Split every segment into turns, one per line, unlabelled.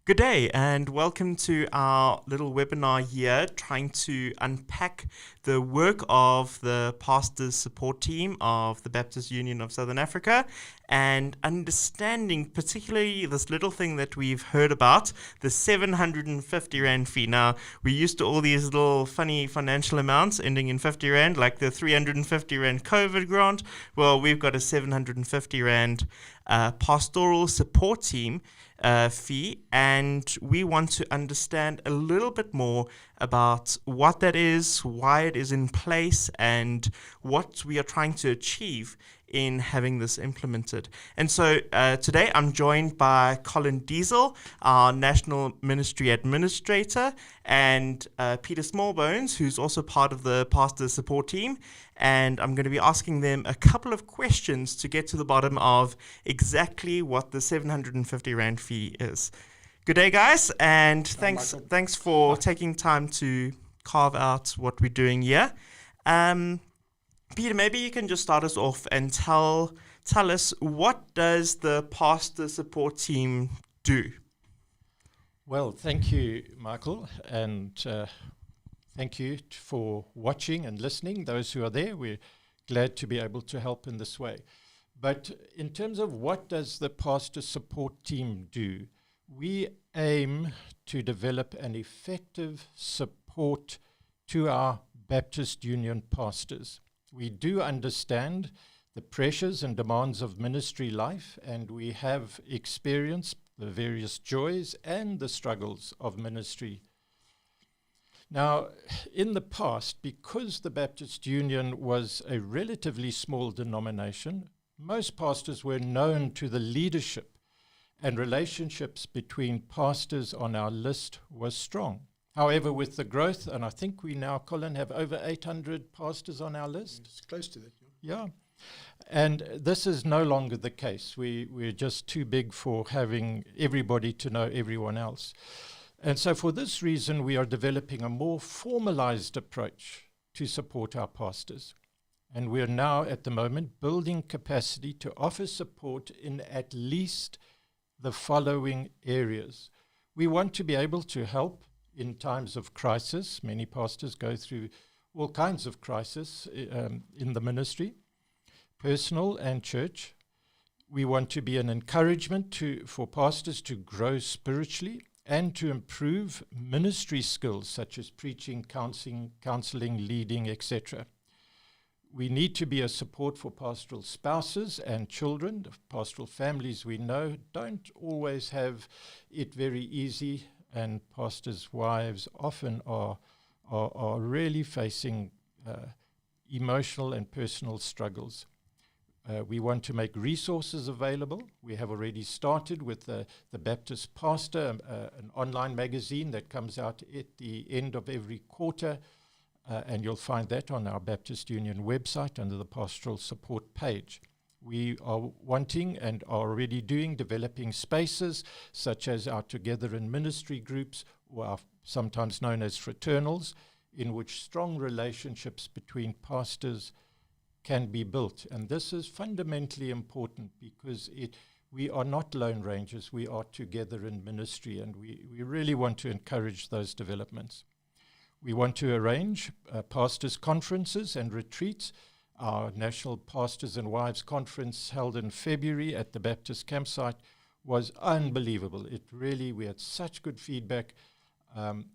Good day and welcome to our little webinar here trying to unpack the work of the Pastors Support Team of the Baptist Union of Southern Africa and understanding particularly this little thing that we've heard about, the 750 Rand fee. Now, we're used to all these little funny financial amounts ending in 50 Rand, like the 350 Rand COVID grant. Well, we've got a 750 Rand Pastoral Support Team fee, and we want to understand a little bit more about what that is, why it is in place, and what we are trying to achieve in having this implemented. And so today I'm joined by Colin Diesel, our National Ministry Administrator, and Peter Smallbones, who's also part of the Pastor Support Team. And I'm going to be asking them a couple of questions to get to the bottom of exactly what the 750 Rand fee is. Good day, guys, and thanks for taking time to carve out what we're doing here. Peter, maybe you can just start us off and tell us, what does the Pastor Support Team do?
Well, thank you, Michael, and thank you for watching and listening. Those who are there, we're glad to be able to help in this way. But in terms of what does the Pastor Support Team do, we aim to develop an effective support to our Baptist Union pastors. We do understand the pressures and demands of ministry life, and we have experienced the various joys and the struggles of ministry. Now, in the past, because the Baptist Union was a relatively small denomination, most pastors were known to the leadership, and relationships between pastors on our list was strong. However, with the growth, and I think we now, Colin, have over 800 pastors on our list.
It's close to that.
Yeah. And this is no longer the case. We're just too big for having everybody to know everyone else. And so for this reason, we are developing a more formalized approach to support our pastors. And we are now, at the moment, building capacity to offer support in at least the following areas. We want to be able to help in times of crisis. Many pastors go through all kinds of crisis in the ministry, personal and church. We want to be an encouragement for pastors to grow spiritually and to improve ministry skills such as preaching, counseling, leading, etc. We need to be a support for pastoral spouses and children. The pastoral families, we know, don't always have it very easy, and pastors' wives often are really facing emotional and personal struggles. We want to make resources available. We have already started with the Baptist Pastor, an online magazine that comes out at the end of every quarter, and you'll find that on our Baptist Union website under the Pastoral Support page. We are wanting and are already developing spaces such as our Together in Ministry groups, or our sometimes known as fraternals, in which strong relationships between pastors can be built. And this is fundamentally important because we are not lone rangers, we are together in ministry, and we really want to encourage those developments. We want to arrange pastors' conferences and retreats. Our National Pastors and Wives Conference held in February at the Baptist campsite was unbelievable. We had such good feedback. And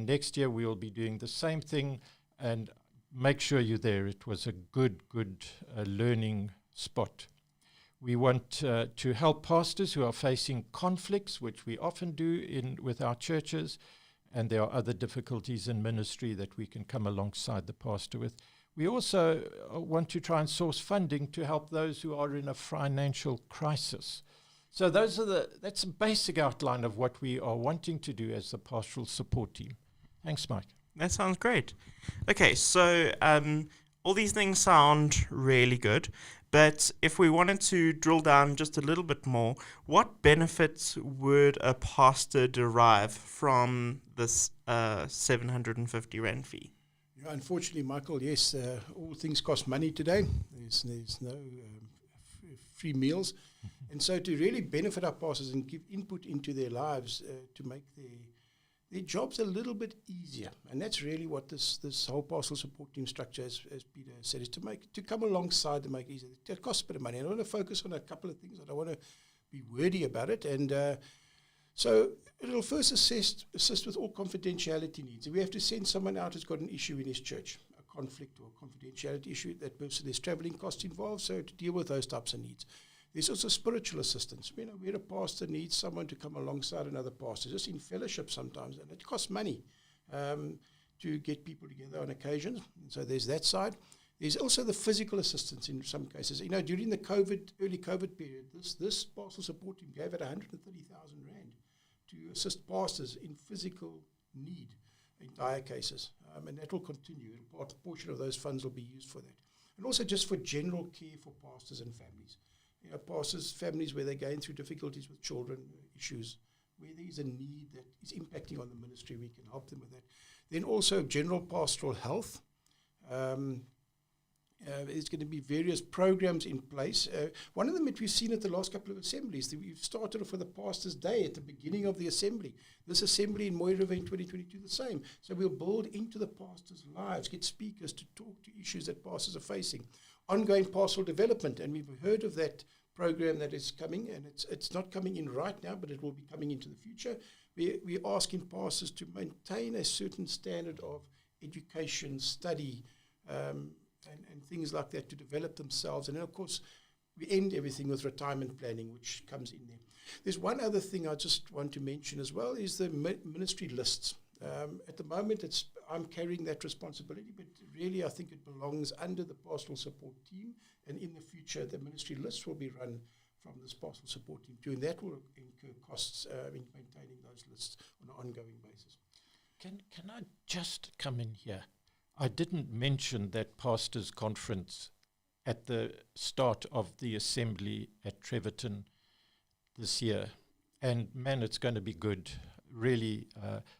next year we will be doing the same thing, and make sure you're there. It was a good learning spot. We want to help pastors who are facing conflicts, which we often do with our churches, and there are other difficulties in ministry that we can come alongside the pastor with. We also want to try and source funding to help those who are in a financial crisis. So that's a basic outline of what we are wanting to do as the Pastoral Support Team. Thanks, Mike.
That sounds great. Okay, so all these things sound really good, but if we wanted to drill down just a little bit more, what benefits would a pastor derive from this 750 Rand fee?
Yeah, unfortunately, Michael, yes, all things cost money today. There's no free meals. And so to really benefit our pastors and give input into their lives to make their jobs a little bit easier. And that's really what this whole pastoral support team structure, as Peter said, is to come alongside to make it easier. It costs a bit of money. And I want to focus on a couple of things. I don't want to be wordy about it. And so it'll first assist with all confidentiality needs. If we have to send someone out who's got an issue in his church, a conflict or a confidentiality issue, that person, there's traveling costs involved, so to deal with those types of needs. There's also spiritual assistance. Where a pastor needs someone to come alongside another pastor, just in fellowship sometimes, and it costs money to get people together on occasions. And so there's that side. There's also the physical assistance in some cases. During the early COVID period, this pastoral support team gave out 130,000 rand to assist pastors in physical need in dire cases. And that will continue. A portion of those funds will be used for that. And also just for general care for pastors and families. Pastors' families where they're going through difficulties with children, issues, where there is a need that is impacting on the ministry, we can help them with that. Then also general pastoral health. There's going to be various programs in place. One of them that we've seen at the last couple of assemblies, that we've started for the Pastors' Day at the beginning of the assembly. This assembly in Mooi River in 2022, the same. So we'll build into the pastors' lives, get speakers to talk to issues that pastors are facing. Ongoing pastoral development, and we've heard of that program that is coming, and it's not coming in right now, but it will be coming into the future. We're asking pastors to maintain a certain standard of education, study, and things like that to develop themselves. And then, of course, we end everything with retirement planning, which comes in there. There's one other thing I just want to mention as well, is the ministry lists. At the moment, I'm carrying that responsibility, but really I think it belongs under the pastoral support team, and in the future the ministry lists will be run from this pastoral support team too, and that will incur costs in maintaining those lists on an ongoing basis.
Can I just come in here? I didn't mention that pastors' conference at the start of the assembly at Treverton this year, and man, it's going to be good. Really,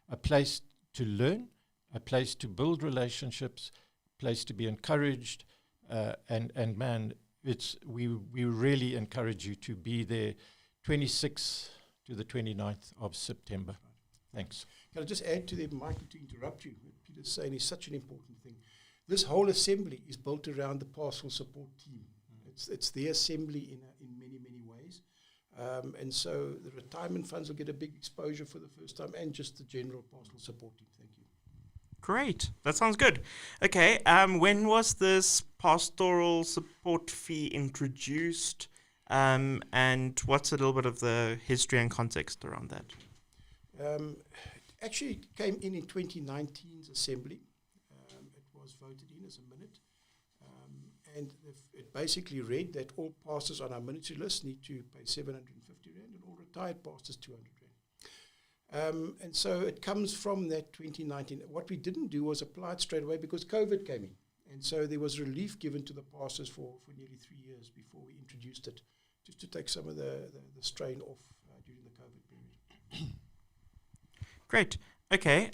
a place to learn, a place to build relationships, a place to be encouraged, and man, we really encourage you to be there 26th to the 29th of September. Thanks.
Can I just add to that, Michael, to interrupt you? What Peter's saying is such an important thing. This whole assembly is built around the pastoral support team. It's the assembly in many, many ways. And so the retirement funds will get a big exposure for the first time, and just the general pastoral support team. Thank you.
Great. That sounds good. Okay. When was this pastoral support fee introduced? And what's a little bit of the history and context around that?
Actually, it came in 2019's assembly. It was voted in as a minute. And it basically read that all pastors on our ministry list need to pay 750 rand, and all retired pastors 200 rand. And so it comes from that 2019. What we didn't do was apply it straight away because COVID came in. And so there was relief given to the pastors for nearly 3 years before we introduced it, just to take some of the strain off during the COVID period.
Great. Okay.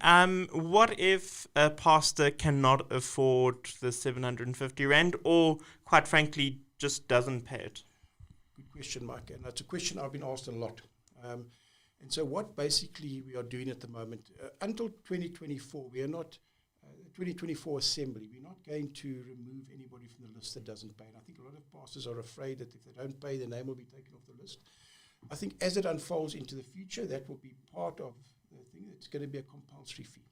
What if a pastor cannot afford the 750 rand, or quite frankly just doesn't pay it?
Good question, Mike. And that's a question I've been asked a lot. And so what basically we are doing at the moment, until 2024, we are not, 2024 assembly, we're not going to remove anybody from the list that doesn't pay. And I think a lot of pastors are afraid that if they don't pay, their name will be taken off the list. I think as it unfolds into the future, that will be part of the thing. It's going to be a compulsory fee.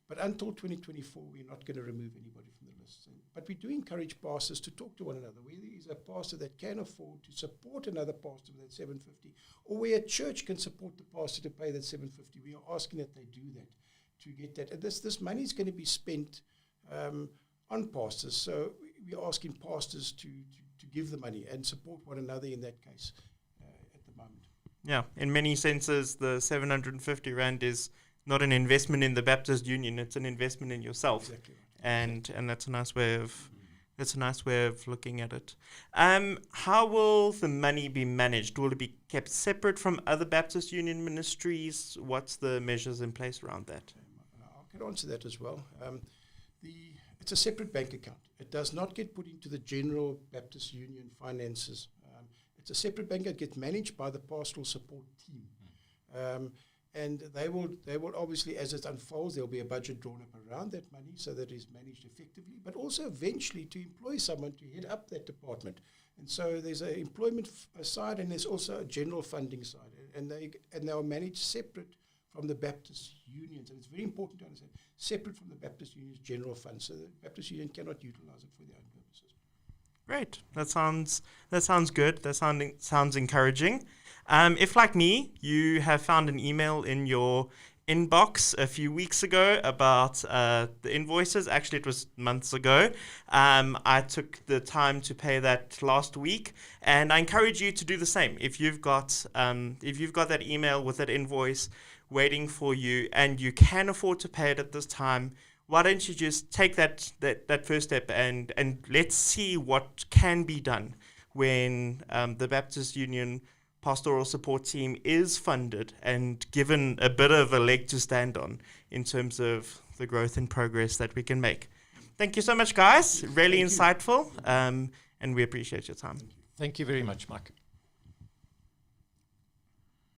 But until 2024, we're not going to remove anybody from the list. But we do encourage pastors to talk to one another. Where there is a pastor that can afford to support another pastor with that 750, or where a church can support the pastor to pay that 750, we are asking that they do that to get that. And this money is going to be spent on pastors. So we are asking pastors to give the money and support one another in that case at the moment.
Yeah, in many senses, the 750 rand is not an investment in the Baptist Union; it's an investment in yourself.
Exactly right.
And that's a nice way of looking at it. How will the money be managed? Will it be kept separate from other Baptist Union ministries? What's the measures in place around that?
I can answer that as well. It's a separate bank account. It does not get put into the general Baptist Union finances. a separate bank account, gets managed by the pastoral support team. And they will obviously, as it unfolds, there'll be a budget drawn up around that money so that it is managed effectively, but also eventually to employ someone to head up that department. And so there's an employment side, and there's also a general funding side, and they are managed separate from the Baptist unions. And it's very important to understand, separate from the Baptist union's general fund, so the Baptist union cannot utilize it for their own purposes.
Great. That sounds good. That sounds encouraging. If, like me, you have found an email in your inbox a few weeks ago about the invoices, actually it was months ago, I took the time to pay that last week, and I encourage you to do the same. If you've got that email with that invoice waiting for you and you can afford to pay it at this time, why don't you just take that first step and let's see what can be done when the Baptist Union Pastoral Support Team is funded and given a bit of a leg to stand on in terms of the growth and progress that we can make. Thank you so much, guys. Really insightful, and we appreciate your time.
Thank you very much, Mike.